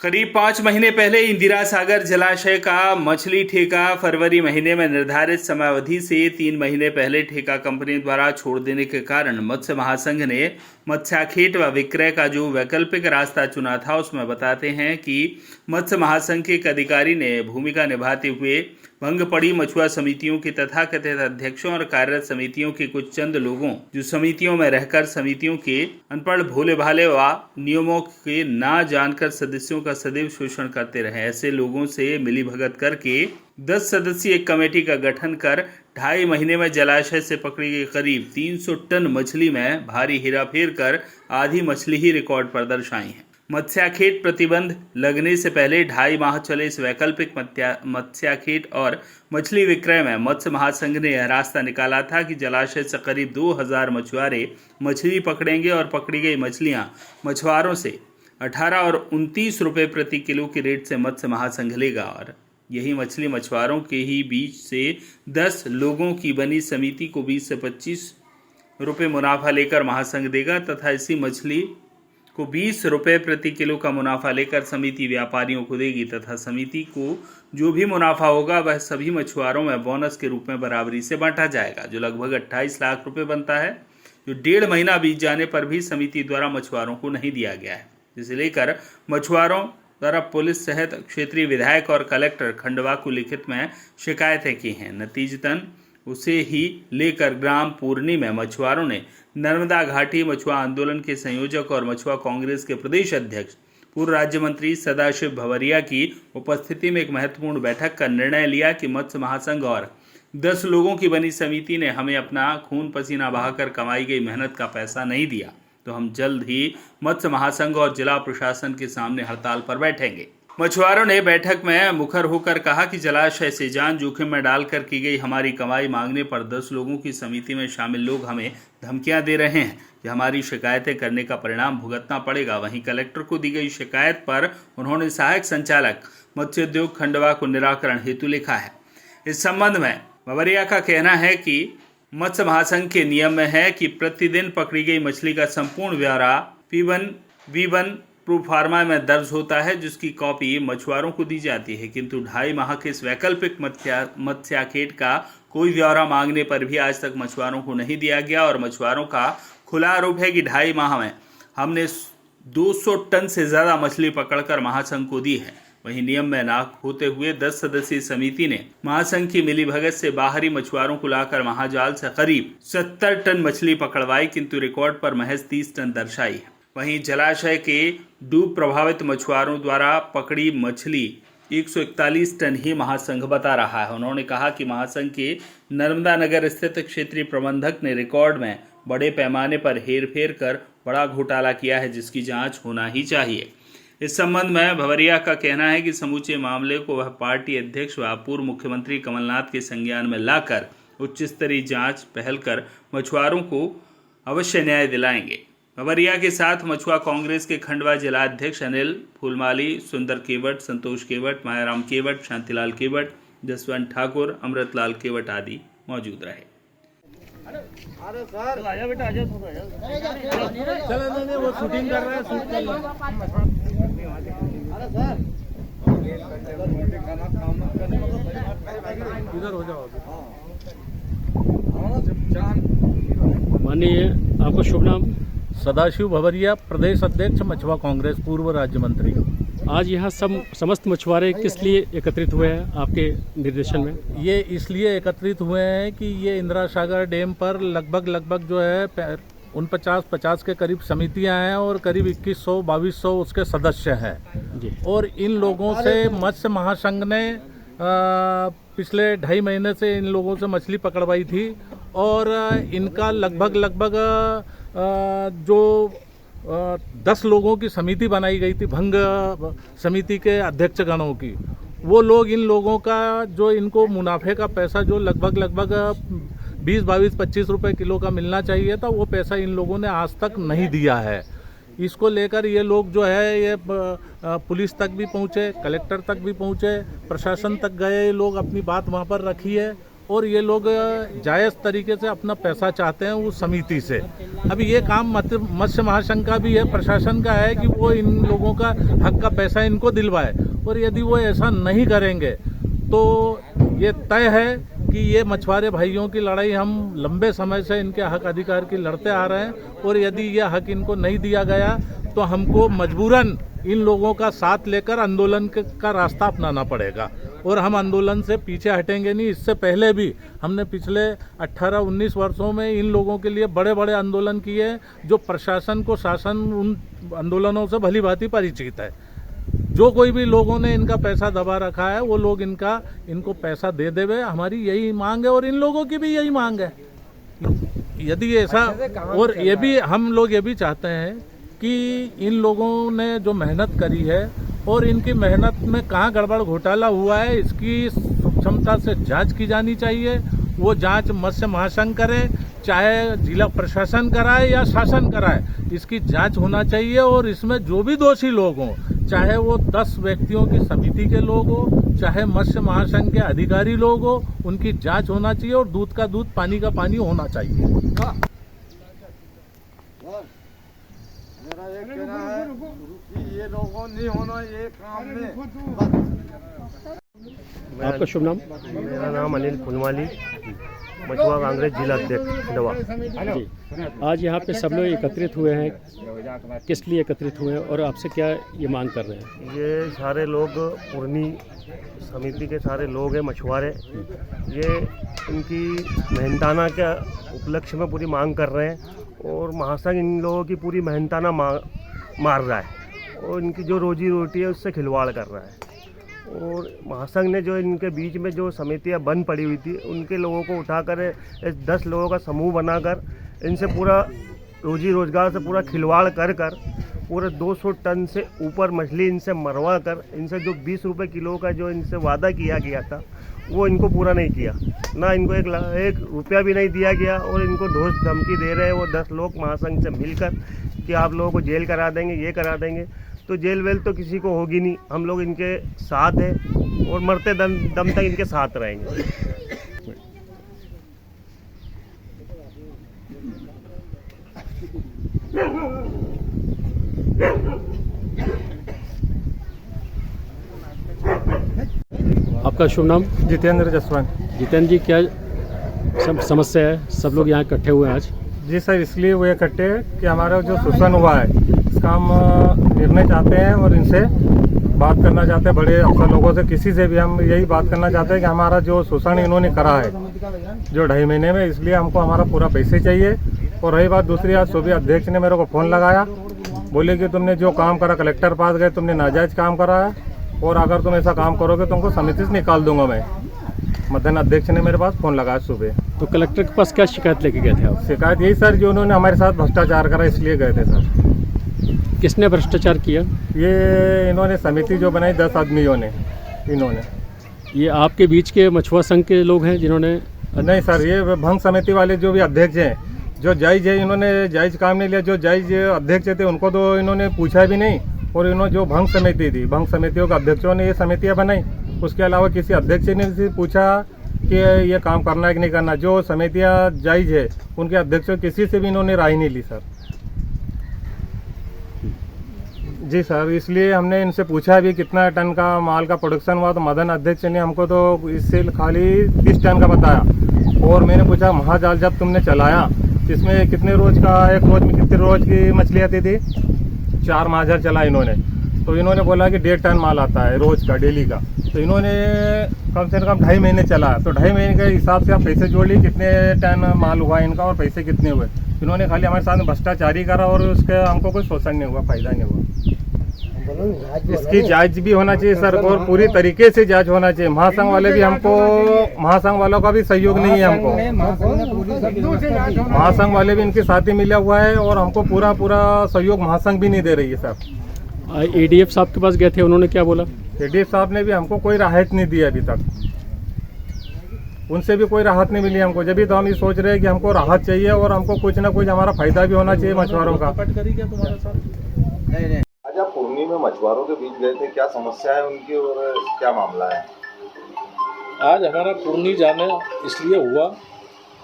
करीब 5 महीने पहले इंदिरा सागर जलाशय का मछली ठेका फरवरी महीने में निर्धारित समयावधि से 3 महीने पहले ठेका कंपनी द्वारा छोड़ देने के कारण मत्स्य महासंघ ने मत्स्याखेट व विक्रय का जो वैकल्पिक रास्ता चुना था, उसमें बताते हैं कि मत्स्य महासंघ के एक अधिकारी ने भूमिका निभाते हुए भंग पड़ी मछुआ समितियों के तथाकथित अध्यक्षों और कार्यरत समितियों के कुछ चंद लोगों जो समितियों में रहकर समितियों के अनपढ़ भोले भाले व नियमों के ना जानकर सदस्यों का सदैव शोषण करते रहे, ऐसे लोगों से मिलीभगत करके 10 सदस्यीय एक कमेटी का गठन कर 2.5 महीने में जलाशय से पकड़ी गई करीब 300 टन मछली में भारी हेराफेर कर आधी मछली ही रिकॉर्ड पर दर्शाई है। मत्स्याखेट प्रतिबंध लगने से पहले 2.5 माह चले इस वैकल्पिक मत्स्याखेट और मछली विक्रय में मत्स्य महासंघ ने यह रास्ता निकाला था कि जलाशय से करीब 2000 मछुआरे मछली पकड़ेंगे और पकड़ी गई मछलियां मछुआरों से 18 और 29 रुपये प्रति किलो के रेट से मत्स्य महासंघ लेगा और यही मछली मछुआरों के ही बीच से 10 लोगों की बनी समिति को 20 से 25 रुपये मुनाफा लेकर महासंघ देगा तथा इसी मछली को 20 रुपये प्रति किलो का मुनाफा लेकर समिति व्यापारियों को देगी तथा समिति को जो भी मुनाफा होगा वह सभी मछुआरों में बोनस के रूप में बराबरी से बांटा जाएगा, जो लगभग 28 लाख रुपए बनता है, जो 1.5 महीना बीत जाने पर भी समिति द्वारा मछुआरों को नहीं दिया गया है, जिसे लेकर मछुआरों द्वारा पुलिस सहित क्षेत्रीय विधायक और कलेक्टर खंडवा को लिखित में शिकायतें की हैं। नतीजतन उसे ही लेकर ग्राम पूर्णी में मछुआरों ने नर्मदा घाटी मछुआ आंदोलन के संयोजक और मछुआ कांग्रेस के प्रदेश अध्यक्ष पूर्व राज्य मंत्री सदाशिव भवरिया की उपस्थिति में एक महत्वपूर्ण बैठक का निर्णय लिया कि मत्स्य महासंघ और 10 लोगों की बनी समिति ने हमें अपना खून पसीना बहाकर कमाई गई मेहनत का पैसा नहीं दिया, तो हम जल्द ही मत्स्य महासंघ और जिला प्रशासन के सामने हड़ताल पर बैठेंगे। मछुआरों ने बैठक में मुखर होकर कहा कि जलाशय से जान जोखिम में डालकर की गई हमारी कमाई मांगने पर 10 लोगों की समिति में शामिल लोग हमें धमकियां दे रहे हैं कि हमारी शिकायतें करने का परिणाम भुगतना पड़ेगा। वहीं कलेक्टर को दी गई शिकायत पर उन्होंने सहायक संचालक मत्स्योद्योग खंडवा को निराकरण हेतु लिखा है। इस संबंध में भवरिया का कहना है कि मत्स्य महासंघ के नियम में है कि प्रतिदिन पकड़ी गई मछली का संपूर्ण ब्यौरा P1 V1 प्रोफार्मा में दर्ज होता है, जिसकी कॉपी मछुआरों को दी जाती है, किंतु 2.5 माह के इस वैकल्पिक मत्स्याखेट का कोई ब्यौरा मांगने पर भी आज तक मछुआरों को नहीं दिया गया और मछुआरों का खुला आरोप है कि 2.5 माह में हमने 200 टन से ज़्यादा मछली पकड़कर महासंघ को दी है। वहीं नियम में ना होते हुए 10 सदस्यीय समिति ने महासंघ की मिलीभगत से बाहरी मछुआरों को लाकर महाजाल से करीब 70 टन मछली पकड़वाई, किंतु रिकॉर्ड पर महज 30 टन दर्शाई है। वहीं जलाशय के डूब प्रभावित मछुआरों द्वारा पकड़ी मछली 141 टन ही महासंघ बता रहा है। उन्होंने कहा कि महासंघ के नर्मदा नगर स्थित क्षेत्रीय प्रबंधक ने रिकॉर्ड में बड़े पैमाने पर हेरफेर कर बड़ा घोटाला किया है, जिसकी जांच होना ही चाहिए। इस संबंध में भवरिया का कहना है कि समूचे मामले को वह पार्टी अध्यक्ष व पूर्व मुख्यमंत्री कमलनाथ के संज्ञान में लाकर उच्च स्तरीय जांच पहल कर मछुआरों को अवश्य न्याय दिलाएंगे। भवरिया के साथ मछुआ कांग्रेस के खंडवा जिला अध्यक्ष अनिल फूलमाली, सुंदर केवट, संतोष केवट, मायाराम केवट, शांतिलाल केवट, जसवंत ठाकुर, अमृतलाल केवट आदि मौजूद रहे। अरे सर आजा बेटा, आजा चलो नहीं वो शूटिंग कर रहा है, शूट कर लो। अरे सर इधर हो जाओ। माननीय, आपका शुभ नाम? सदाशिव भवरिया, प्रदेश अध्यक्ष मछुआ कांग्रेस, पूर्व राज्य मंत्री। आज यहाँ समस्त मछुआरे किस लिए एकत्रित हुए हैं आपके निर्देशन में? ये इसलिए एकत्रित हुए हैं कि ये इंदिरा सागर डैम पर लगभग जो है 49-50 के करीब समितियां हैं और करीब 2100-2200 उसके सदस्य हैं जी। और इन लोगों से मत्स्य महासंघ ने पिछले 2.5 महीने से इन लोगों से मछली पकड़वाई थी और इनका लगभग जो 10 लोगों की समिति बनाई गई थी, भंग समिति के अध्यक्ष गणों की, वो लोग इन लोगों का जो इनको मुनाफे का पैसा जो लगभग 20-22-25 रुपए किलो का मिलना चाहिए था, वो पैसा इन लोगों ने आज तक नहीं दिया है। इसको लेकर ये लोग जो है ये पुलिस तक भी पहुँचे, कलेक्टर तक भी पहुँचे, प्रशासन तक गए, लोग अपनी बात वहाँ पर रखी है और ये लोग जायज़ तरीके से अपना पैसा चाहते हैं उस समिति से। अभी ये काम मत्स्य महासंघ का भी है, प्रशासन का है कि वो इन लोगों का हक का पैसा इनको दिलवाए, और यदि वो ऐसा नहीं करेंगे तो ये तय है कि ये मछुआरे भाइयों की लड़ाई हम लंबे समय से इनके हक अधिकार की लड़ते आ रहे हैं, और यदि ये हक इनको नहीं दिया गया तो हमको मजबूरन इन लोगों का साथ लेकर आंदोलन का रास्ता अपनाना पड़ेगा, और हम आंदोलन से पीछे हटेंगे नहीं। इससे पहले भी हमने पिछले 18-19 वर्षों में इन लोगों के लिए बड़े बड़े आंदोलन किए, जो प्रशासन को शासन उन आंदोलनों से भली भांति परिचित है। जो कोई भी लोगों ने इनका पैसा दबा रखा है वो लोग इनको पैसा दे देवे, हमारी यही मांग है और इन लोगों की भी यही मांग है। यदि ऐसा, और ये भी हम लोग ये भी चाहते हैं कि इन लोगों ने जो मेहनत करी है और इनकी मेहनत में कहाँ गड़बड़ घोटाला हुआ है इसकी सूक्ष्मता से जांच की जानी चाहिए। वो जांच मत्स्य महासंघ करे, चाहे जिला प्रशासन कराए या शासन कराए, इसकी जांच होना चाहिए। और इसमें जो भी दोषी लोग हों, चाहे वो 10 व्यक्तियों की समिति के लोग हो, चाहे मत्स्य महासंघ के अधिकारी लोग हो, उनकी जांच होना चाहिए और दूध का दूध पानी का पानी होना चाहिए। मेरा एक कहना है कि ये लोगों नहीं होना ये काम में। आपका शुभ नाम? मेरा नाम अनिल फुलमाली, मछुआ कांग्रेस जिला अध्यक्ष खंडवा। जी, आज यहाँ पे सब लोग एकत्रित हुए हैं, किस लिए एकत्रित हुए हैं और आपसे क्या ये मांग कर रहे हैं? ये सारे लोग पुरनी समिति के सारे लोग हैं मछुआरे, ये इनकी मेहनताना के उपलक्ष्य में पूरी मांग कर रहे हैं, और महासंघ इन लोगों की पूरी मेहनताना मार रहा है और इनकी जो रोजी रोटी है उससे खिलवाड़ कर रहा है। और महासंघ ने जो इनके बीच में जो समितियां बंद पड़ी हुई थी उनके लोगों को उठाकर 10 लोगों का समूह बनाकर इनसे पूरा रोजी रोजगार से पूरा खिलवाड़ कर पूरे 200 टन से ऊपर मछली इनसे मरवा कर, इनसे जो 20 रुपये किलो का जो इनसे वादा किया गया था वो इनको पूरा नहीं किया, ना इनको एक रुपया भी नहीं दिया गया। और इनको ढोस धमकी दे रहे हैं वो 10 लोग महासंघ से मिलकर कि आप लोगों को जेल करा देंगे, ये करा देंगे। तो जेल वेल तो किसी को होगी नहीं, हम लोग इनके साथ हैं और मरते दम तक इनके साथ रहेंगे। आपका शुभ नाम? जितेंद्र जसवंत। जितेंद्र जी, क्या समस्या है? सब लोग यहाँ इकट्ठे हुए हैं आज। जी सर, इसलिए वो इकट्ठे हैं कि हमारा जो शोषण हुआ है इसका हम निर्णय चाहते हैं और इनसे बात करना चाहते हैं, बड़े अफसर लोगों से, किसी से भी हम यही बात करना चाहते हैं कि हमारा जो शोषण इन्होंने करा है जो 2.5 महीने में, इसलिए हमको हमारा पूरा पैसे चाहिए। और रही बात दूसरी, आज सुबह अध्यक्ष ने मेरे को फ़ोन लगाया, बोले कि तुमने जो काम करा कलेक्टर पास गए, तुमने नाजायज काम करा है और अगर तुम ऐसा काम करोगे तुमको समिति से निकाल दूंगा मैं। मध्यान अध्यक्ष ने मेरे पास फ़ोन लगाया सुबह। तो कलेक्टर के पास क्या शिकायत लेके गए थे आप? शिकायत यही सर, जो उन्होंने हमारे साथ भ्रष्टाचार करा इसलिए गए थे सर। किसने भ्रष्टाचार किया? ये इन्होंने समिति जो बनाई 10 आदमियों ने, इन्होंने। ये आपके बीच के मछुआ संघ के लोग हैं जिन्होंने? नहीं सर, ये भंग समिति वाले जो भी अध्यक्ष हैं, जो जायज़ है, इन्होंने जायज़ काम नहीं लिया। जो जायज़ अध्यक्ष थे उनको तो इन्होंने पूछा भी नहीं, और इन्होंने जो भंग समिति थी, भंग समितियों के अध्यक्षों ने ये समितियाँ बनाई, उसके अलावा किसी अध्यक्ष ने से पूछा कि ये काम करना है कि नहीं करना। जो समितियाँ जायज़ है उनके अध्यक्षों किसी से भी इन्होंने राय नहीं ली सर। जी सर, इसलिए हमने इनसे पूछा भी कितना टन का माल का प्रोडक्शन हुआ, तो मदन अध्यक्ष ने हमको तो इससे खाली 30 टन का बताया। और मैंने पूछा महाजाल जब तुमने चलाया इसमें कितने रोज का, एक रोज में कितने रोज की मछली आती थी? 4 महाजर चला इन्होंने, तो इन्होंने बोला कि 1.5 टन माल आता है रोज का, डेली का। तो इन्होंने कम से कम 2.5 महीने चला, तो 2.5 महीने के हिसाब से आप पैसे जोड़ ली कितने टन माल हुआ इनका और पैसे कितने हुए। इन्होंने खाली हमारे साथ भ्रष्टाचारी करा और उसके हमको कोई शोषण नहीं हुआ, फायदा नहीं हुआ। इसकी जांच भी होना चाहिए सर, और पूरी तरीके से जांच होना चाहिए। महासंघ वाले भी हमको, महासंघ वालों का भी सहयोग नहीं है हमको, महासंघ वाले भी इनके साथ ही मिला हुआ है और हमको पूरा सहयोग महासंघ भी नहीं दे रही है सर। एडीएफ साहब के पास गए थे, उन्होंने क्या बोला? एडीएफ साहब ने भी हमको कोई राहत नहीं दी अभी तक, उनसे भी कोई राहत नहीं मिली हमको। जब भी तो हम ये सोच रहे हैं कि हमको राहत चाहिए और हमको कुछ ना कुछ हमारा फायदा भी होना चाहिए मछुआरों का। आज आप पूर्णी में मछुआरों के बीच गए थे, क्या समस्या है उनकी और क्या मामला है? आज हमारा पुरनी जाना इसलिए हुआ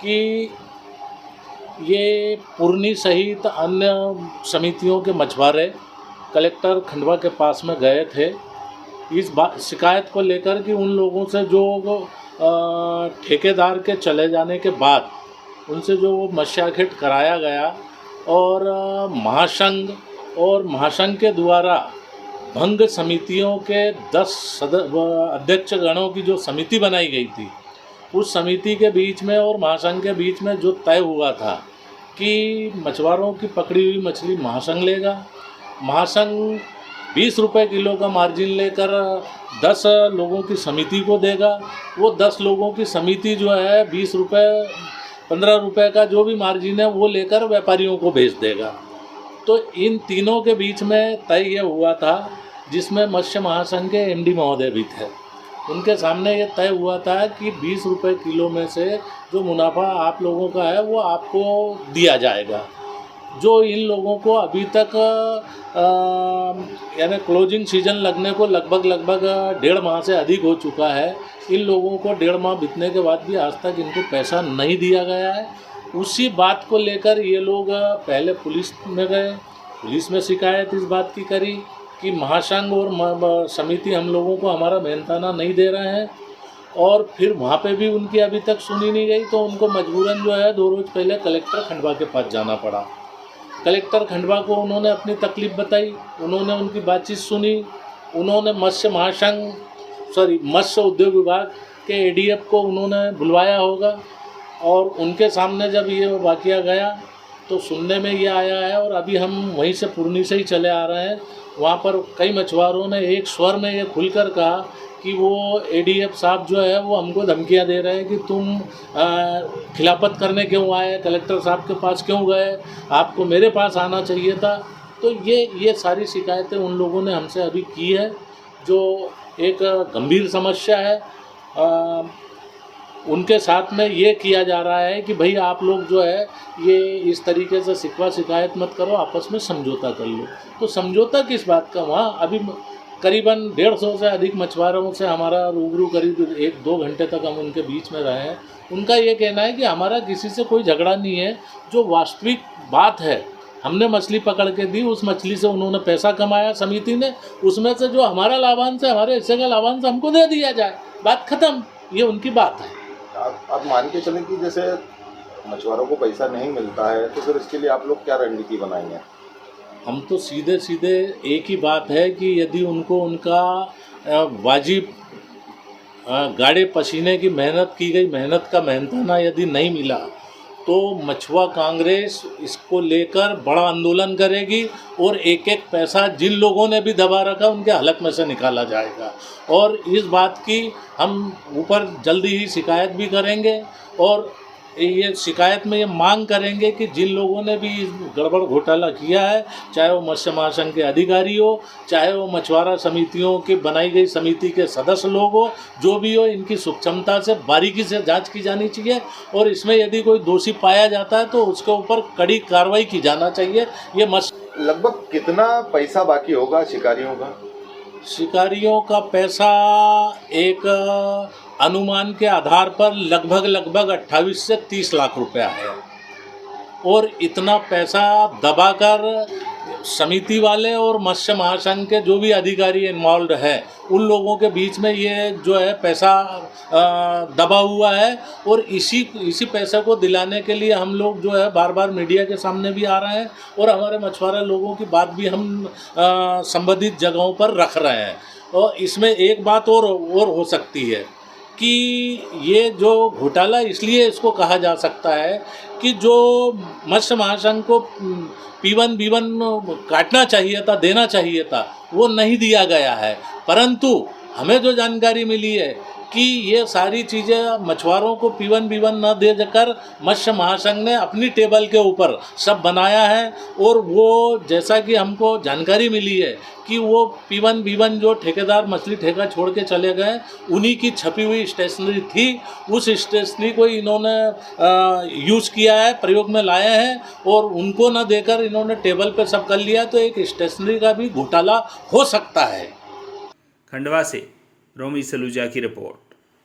कि ये पुरनी सहित अन्य समितियों के मछुआरे कलेक्टर खंडवा के पास में गए थे इस बात शिकायत को लेकर कि उन लोगों से जो ठेकेदार के चले जाने के बाद उनसे जो मत्स्याखेट कराया गया और महासंघ के द्वारा भंग समितियों के 10 अध्यक्ष गणों की जो समिति बनाई गई थी उस समिति के बीच में और महासंघ के बीच में जो तय हुआ था कि मछुआरों की पकड़ी हुई मछली महासंघ लेगा। महासंघ 20 रुपये किलो का मार्जिन लेकर 10 लोगों की समिति को देगा। वो 10 लोगों की समिति जो है 20 रुपये 15 रुपये का जो भी मार्जिन है वो लेकर व्यापारियों को बेच देगा। तो इन तीनों के बीच में तय ये हुआ था जिसमें मत्स्य महासंघ के एमडी महोदय भी थे। उनके सामने ये तय हुआ था कि 20 रुपये किलो में से जो मुनाफा आप लोगों का है वो आपको दिया जाएगा। जो इन लोगों को अभी तक यानी क्लोजिंग सीजन लगने को लगभग 1.5 माह से अधिक हो चुका है। इन लोगों को 1.5 माह बीतने के बाद भी आज तक इनको पैसा नहीं दिया गया है। उसी बात को लेकर ये लोग पहले पुलिस में गए, पुलिस में शिकायत इस बात की करी कि महासंघ और समिति हम लोगों को हमारा मेहनताना नहीं दे रहे हैं और फिर वहाँ पे भी उनकी अभी तक सुनी नहीं गई। तो उनको मजबूरन जो है 2 रोज़ पहले कलेक्टर खंडवा के पास जाना पड़ा। कलेक्टर खंडवा को उन्होंने अपनी तकलीफ़ बताई, उन्होंने उनकी बातचीत सुनी। उन्होंने मत्स्य उद्योग विभाग के एडीएफ को उन्होंने बुलवाया होगा और उनके सामने जब ये वाक़या गया तो सुनने में ये आया है और अभी हम वहीं से पुरनी से ही चले आ रहे हैं। वहाँ पर कई मछुआरों ने एक स्वर में ये खुलकर कहा कि वो एडीएफ साहब जो है वो हमको धमकियाँ दे रहे हैं कि तुम खिलाफत करने क्यों आए, कलेक्टर साहब के पास क्यों गए, आपको मेरे पास आना चाहिए था। तो ये सारी शिकायतें उन लोगों ने हमसे अभी की है जो एक गंभीर समस्या है। उनके साथ में ये किया जा रहा है कि भाई आप लोग जो है ये इस तरीके से शिकवा शिकायत मत करो, आपस में समझौता कर लो। तो समझौता किस बात का? वहाँ अभी करीबन 150 से अधिक मछुआरों से हमारा रूबरू करीब 1-2 घंटे तक हम उनके बीच में रहे हैं। उनका ये कहना है कि हमारा किसी से कोई झगड़ा नहीं है, जो वास्तविक बात है हमने मछली पकड़ के दी, उस मछली से उन्होंने पैसा कमाया समिति ने, उसमें से जो हमारा लाभांश है, हमारे हिस्से का लाभांश हमको दे दिया जाए, बात खत्म। ये उनकी बात है। आप मान के चलें कि जैसे मछुआरों को पैसा नहीं मिलता है तो फिर इसके लिए आप लोग क्या रणनीति बनाएंगे? हम तो सीधे एक ही बात है कि यदि उनको उनका वाजिब गाड़े पसीने की मेहनत की गई मेहनत का मेहनताना यदि नहीं मिला तो मछुआ कांग्रेस इसको लेकर बड़ा आंदोलन करेगी और एक एक पैसा जिन लोगों ने भी दबा रखा उनके हलक में से निकाला जाएगा। और इस बात की हम ऊपर जल्दी ही शिकायत भी करेंगे और ये शिकायत में ये मांग करेंगे कि जिन लोगों ने भी गड़बड़ घोटाला किया है, चाहे वो मत्स्य महासंघ के अधिकारी हो, चाहे वो मछुआरा समितियों की बनाई गई समिति के सदस्य लोग हो, जो भी हो, इनकी सूक्ष्मता से बारीकी से जांच की जानी चाहिए और इसमें यदि कोई दोषी पाया जाता है तो उसके ऊपर कड़ी कार्रवाई की जाना चाहिए। ये लगभग कितना पैसा बाकी होगा शिकारियों का? शिकारियों का पैसा एक अनुमान के आधार पर लगभग 28 से 30 लाख रुपया है और इतना पैसा दबाकर समिति वाले और मत्स्य महासंघ के जो भी अधिकारी इन्वॉल्व है उन लोगों के बीच में ये जो है पैसा दबा हुआ है और इसी पैसे को दिलाने के लिए हम लोग जो है बार बार मीडिया के सामने भी आ रहे हैं और हमारे मछुआरा लोगों की बात भी हम संबंधित जगहों पर रख रहे हैं। और इसमें एक बात और हो सकती है कि ये जो घोटाला इसलिए इसको कहा जा सकता है कि जो मत्स्य महासंघ को P1 B1 काटना चाहिए था, देना चाहिए था, वो नहीं दिया गया है। परंतु हमें जो जानकारी मिली है कि ये सारी चीज़ें मछुआरों को P1 B1 न दे देकर मत्स्य महासंघ ने अपनी टेबल के ऊपर सब बनाया है और वो जैसा कि हमको जानकारी मिली है कि वो P1 B1 जो ठेकेदार मछली ठेका छोड़ के चले गए उन्हीं की छपी हुई स्टेशनरी थी। उस स्टेशनरी को इन्होंने यूज़ किया है, प्रयोग में लाए हैं और उनको न देकर इन्होंने टेबल पे सब कर लिया। तो एक स्टेशनरी का भी घोटाला हो सकता है। खंडवा से रोमी सलूजा की रिपोर्ट।